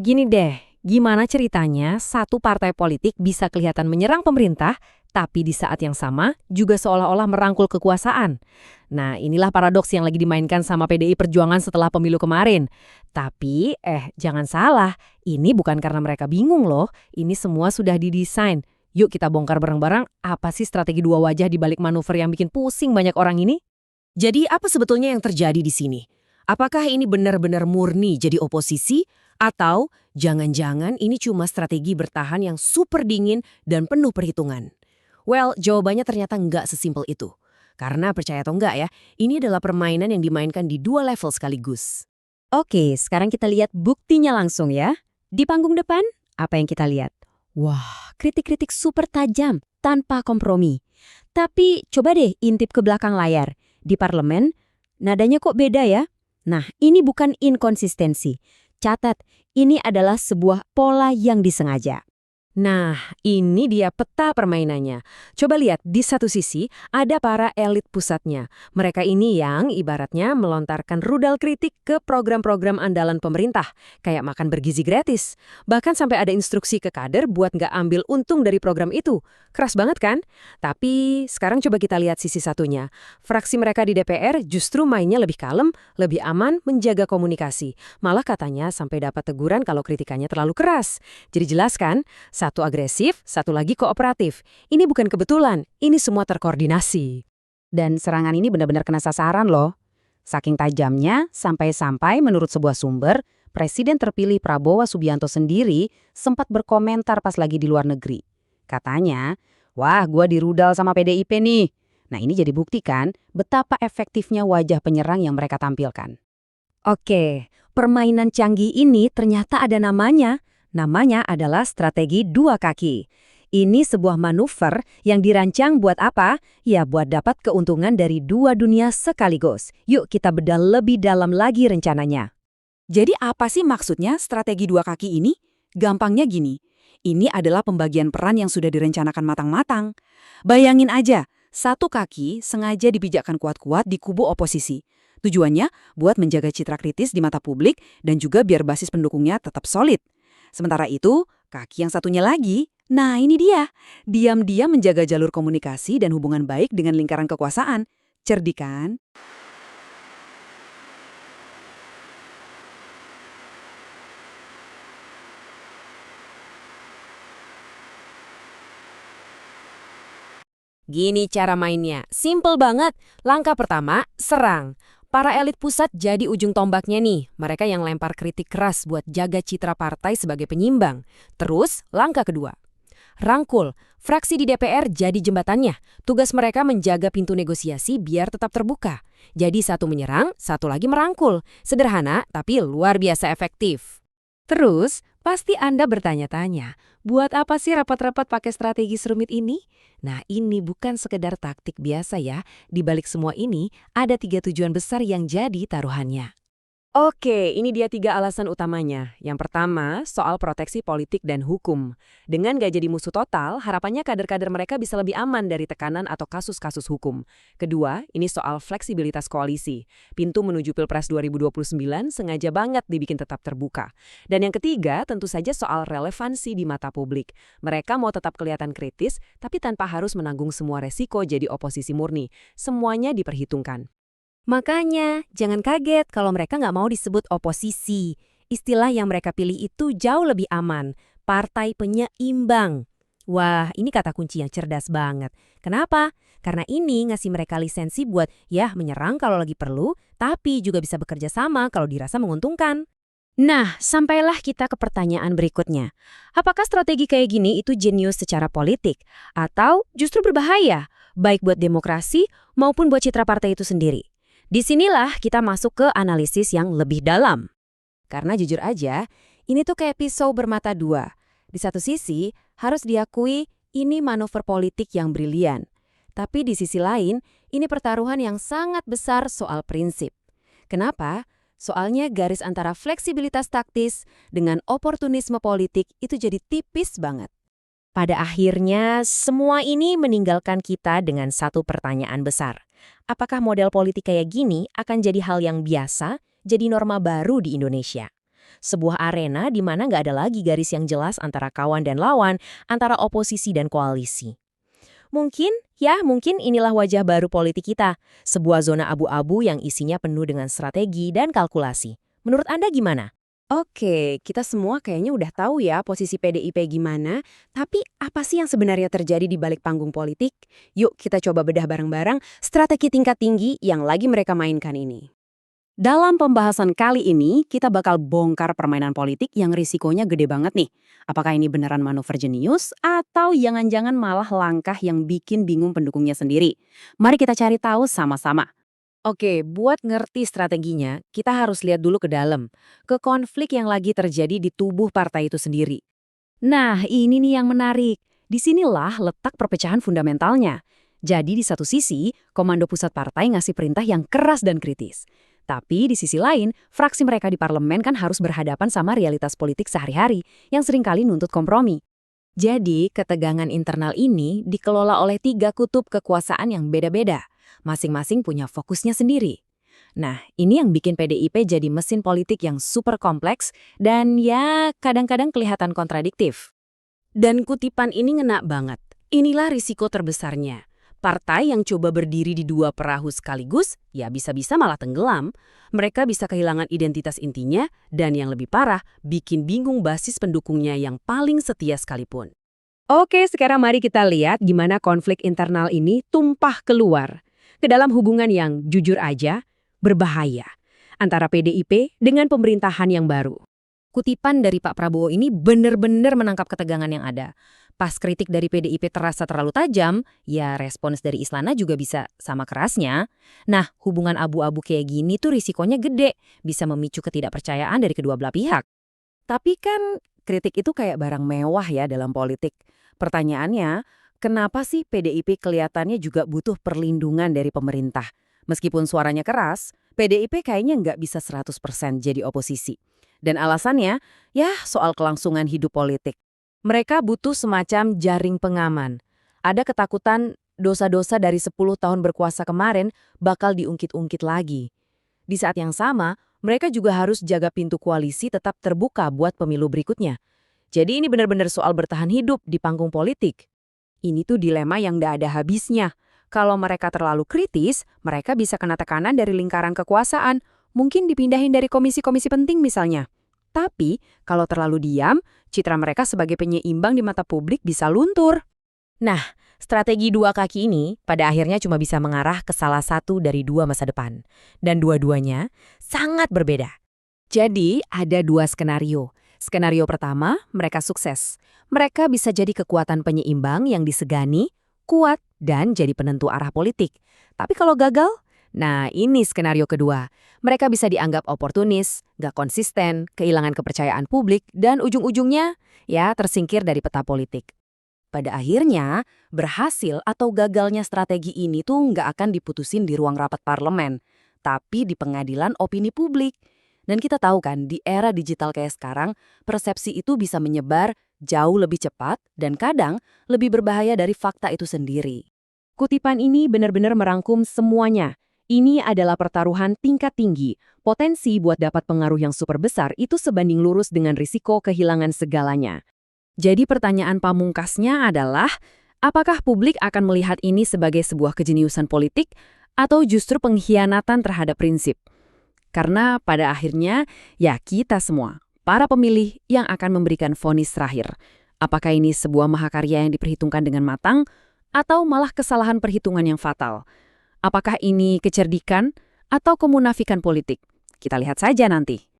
Gini deh, gimana ceritanya satu partai politik bisa kelihatan menyerang pemerintah, tapi di saat yang sama juga seolah-olah merangkul kekuasaan? Nah, inilah paradoks yang lagi dimainkan sama PDI Perjuangan setelah pemilu kemarin. Tapi, jangan salah, ini bukan karena mereka bingung loh, ini semua sudah didesain. Yuk kita bongkar bareng-bareng apa sih strategi dua wajah di balik manuver yang bikin pusing banyak orang ini? Jadi apa sebetulnya yang terjadi di sini? Apakah ini benar-benar murni jadi oposisi? Atau jangan-jangan ini cuma strategi bertahan yang super dingin dan penuh perhitungan? Well, jawabannya ternyata nggak sesimpel itu. Karena percaya atau enggak ya, ini adalah permainan yang dimainkan di dua level sekaligus. Oke, sekarang kita lihat buktinya langsung ya. Di panggung depan, apa yang kita lihat? Wah, kritik-kritik super tajam, tanpa kompromi. Tapi coba deh intip ke belakang layar. Di parlemen, nadanya kok beda ya? Nah, ini bukan inkonsistensi. Catat, ini adalah sebuah pola yang disengaja. Nah, ini dia peta permainannya. Coba lihat, di satu sisi ada para elit pusatnya. Mereka ini yang ibaratnya melontarkan rudal kritik ke program-program andalan pemerintah, kayak makan bergizi gratis. Bahkan sampai ada instruksi ke kader buat nggak ambil untung dari program itu. Keras banget kan? Tapi sekarang coba kita lihat sisi satunya. Fraksi mereka di DPR justru mainnya lebih kalem, lebih aman, menjaga komunikasi. Malah katanya sampai dapat teguran kalau kritikannya terlalu keras. Jadi jelas kan? Satu agresif, satu lagi kooperatif. Ini bukan kebetulan, ini semua terkoordinasi. Dan serangan ini benar-benar kena sasaran loh. Saking tajamnya, sampai-sampai menurut sebuah sumber, Presiden terpilih Prabowo Subianto sendiri sempat berkomentar pas lagi di luar negeri. Katanya, wah gua dirudal sama PDIP nih. Nah ini jadi bukti kan betapa efektifnya wajah penyerang yang mereka tampilkan. Oke, permainan canggih ini ternyata ada namanya. Namanya adalah strategi dua kaki. Ini sebuah manuver yang dirancang buat apa? Ya buat dapat keuntungan dari dua dunia sekaligus. Yuk kita bedah lebih dalam lagi rencananya. Jadi apa sih maksudnya strategi dua kaki ini? Gampangnya gini, ini adalah pembagian peran yang sudah direncanakan matang-matang. Bayangin aja, satu kaki sengaja dipijakkan kuat-kuat di kubu oposisi. Tujuannya buat menjaga citra kritis di mata publik dan juga biar basis pendukungnya tetap solid. Sementara itu, kaki yang satunya lagi, nah ini dia, diam-diam menjaga jalur komunikasi dan hubungan baik dengan lingkaran kekuasaan. Cerdik kan? Gini cara mainnya, simple banget. Langkah pertama, serang. Para elit pusat jadi ujung tombaknya nih, mereka yang lempar kritik keras buat jaga citra partai sebagai penyimbang. Terus, langkah kedua. Rangkul, fraksi di DPR jadi jembatannya. Tugas mereka menjaga pintu negosiasi biar tetap terbuka. Jadi satu menyerang, satu lagi merangkul. Sederhana, tapi luar biasa efektif. Terus, pasti Anda bertanya-tanya, buat apa sih rapat-rapat pakai strategi serumit ini? Nah, ini bukan sekedar taktik biasa ya. Di balik semua ini, ada 3 tujuan besar yang jadi taruhannya. Oke, ini dia 3 alasan utamanya. Yang pertama, soal proteksi politik dan hukum. Dengan gak jadi musuh total, harapannya kader-kader mereka bisa lebih aman dari tekanan atau kasus-kasus hukum. Kedua, ini soal fleksibilitas koalisi. Pintu menuju Pilpres 2029 sengaja banget dibikin tetap terbuka. Dan yang ketiga, tentu saja soal relevansi di mata publik. Mereka mau tetap kelihatan kritis, tapi tanpa harus menanggung semua resiko jadi oposisi murni. Semuanya diperhitungkan. Makanya, jangan kaget kalau mereka nggak mau disebut oposisi. Istilah yang mereka pilih itu jauh lebih aman, partai penyeimbang. Wah, ini kata kunci yang cerdas banget. Kenapa? Karena ini ngasih mereka lisensi buat ya menyerang kalau lagi perlu, tapi juga bisa bekerja sama kalau dirasa menguntungkan. Nah, sampailah kita ke pertanyaan berikutnya. Apakah strategi kayak gini itu jenius secara politik? Atau justru berbahaya, baik buat demokrasi maupun buat citra partai itu sendiri? Disinilah kita masuk ke analisis yang lebih dalam. Karena jujur aja, ini tuh kayak pisau bermata dua. Di satu sisi, harus diakui ini manuver politik yang brilian. Tapi di sisi lain, ini pertaruhan yang sangat besar soal prinsip. Kenapa? Soalnya garis antara fleksibilitas taktis dengan oportunisme politik itu jadi tipis banget. Pada akhirnya, semua ini meninggalkan kita dengan satu pertanyaan besar. Apakah model politik kayak gini akan jadi hal yang biasa, jadi norma baru di Indonesia? Sebuah arena di mana nggak ada lagi garis yang jelas antara kawan dan lawan, antara oposisi dan koalisi. Mungkin inilah wajah baru politik kita. Sebuah zona abu-abu yang isinya penuh dengan strategi dan kalkulasi. Menurut Anda gimana? Oke, kita semua kayaknya udah tahu ya posisi PDIP gimana, tapi apa sih yang sebenarnya terjadi di balik panggung politik? Yuk kita coba bedah bareng-bareng strategi tingkat tinggi yang lagi mereka mainkan ini. Dalam pembahasan kali ini, kita bakal bongkar permainan politik yang risikonya gede banget nih. Apakah ini beneran manuver jenius atau jangan-jangan malah langkah yang bikin bingung pendukungnya sendiri? Mari kita cari tahu sama-sama. Oke, buat ngerti strateginya, kita harus lihat dulu ke dalam, ke konflik yang lagi terjadi di tubuh partai itu sendiri. Nah, ini nih yang menarik. Disinilah letak perpecahan fundamentalnya. Jadi di satu sisi, komando pusat partai ngasih perintah yang keras dan kritis. Tapi di sisi lain, fraksi mereka di parlemen kan harus berhadapan sama realitas politik sehari-hari yang seringkali nuntut kompromi. Jadi, ketegangan internal ini dikelola oleh 3 kutub kekuasaan yang beda-beda. Masing-masing punya fokusnya sendiri. Nah, ini yang bikin PDIP jadi mesin politik yang super kompleks dan ya kadang-kadang kelihatan kontradiktif. Dan kutipan ini ngena banget. Inilah risiko terbesarnya. Partai yang coba berdiri di 2 perahu sekaligus, ya bisa-bisa malah tenggelam. Mereka bisa kehilangan identitas intinya, dan yang lebih parah, bikin bingung basis pendukungnya yang paling setia sekalipun. Oke, sekarang mari kita lihat gimana konflik internal ini tumpah keluar ke dalam hubungan yang jujur aja berbahaya antara PDIP dengan pemerintahan yang baru. Kutipan dari Pak Prabowo ini benar-benar menangkap ketegangan yang ada. Pas kritik dari PDIP terasa terlalu tajam, ya respons dari Istana juga bisa sama kerasnya. Nah, hubungan abu-abu kayak gini tuh risikonya gede, bisa memicu ketidakpercayaan dari kedua belah pihak. Tapi kan kritik itu kayak barang mewah ya dalam politik. Pertanyaannya, kenapa sih PDIP kelihatannya juga butuh perlindungan dari pemerintah? Meskipun suaranya keras, PDIP kayaknya nggak bisa 100% jadi oposisi. Dan alasannya, ya soal kelangsungan hidup politik. Mereka butuh semacam jaring pengaman. Ada ketakutan dosa-dosa dari 10 tahun berkuasa kemarin bakal diungkit-ungkit lagi. Di saat yang sama, mereka juga harus jaga pintu koalisi tetap terbuka buat pemilu berikutnya. Jadi ini benar-benar soal bertahan hidup di panggung politik. Ini tuh dilema yang nggak ada habisnya. Kalau mereka terlalu kritis, mereka bisa kena tekanan dari lingkaran kekuasaan. Mungkin dipindahin dari komisi-komisi penting misalnya. Tapi, kalau terlalu diam, citra mereka sebagai penyeimbang di mata publik bisa luntur. Nah, strategi 2 kaki ini pada akhirnya cuma bisa mengarah ke salah satu dari 2 masa depan. Dan dua-duanya sangat berbeda. Jadi, ada 2 skenario. Skenario pertama, mereka sukses. Mereka bisa jadi kekuatan penyeimbang yang disegani, kuat, dan jadi penentu arah politik. Tapi kalau gagal, nah ini skenario kedua. Mereka bisa dianggap oportunis, gak konsisten, kehilangan kepercayaan publik, dan ujung-ujungnya ya tersingkir dari peta politik. Pada akhirnya, berhasil atau gagalnya strategi ini tuh nggak akan diputusin di ruang rapat parlemen, tapi di pengadilan opini publik. Dan kita tahu kan, di era digital kayak sekarang, persepsi itu bisa menyebar jauh lebih cepat dan kadang lebih berbahaya dari fakta itu sendiri. Kutipan ini benar-benar merangkum semuanya. Ini adalah pertaruhan tingkat tinggi. Potensi buat dapat pengaruh yang super besar itu sebanding lurus dengan risiko kehilangan segalanya. Jadi pertanyaan pamungkasnya adalah, apakah publik akan melihat ini sebagai sebuah kejeniusan politik atau justru pengkhianatan terhadap prinsip? Karena pada akhirnya, ya kita semua, para pemilih yang akan memberikan vonis terakhir. Apakah ini sebuah mahakarya yang diperhitungkan dengan matang atau malah kesalahan perhitungan yang fatal? Apakah ini kecerdikan atau kemunafikan politik? Kita lihat saja nanti.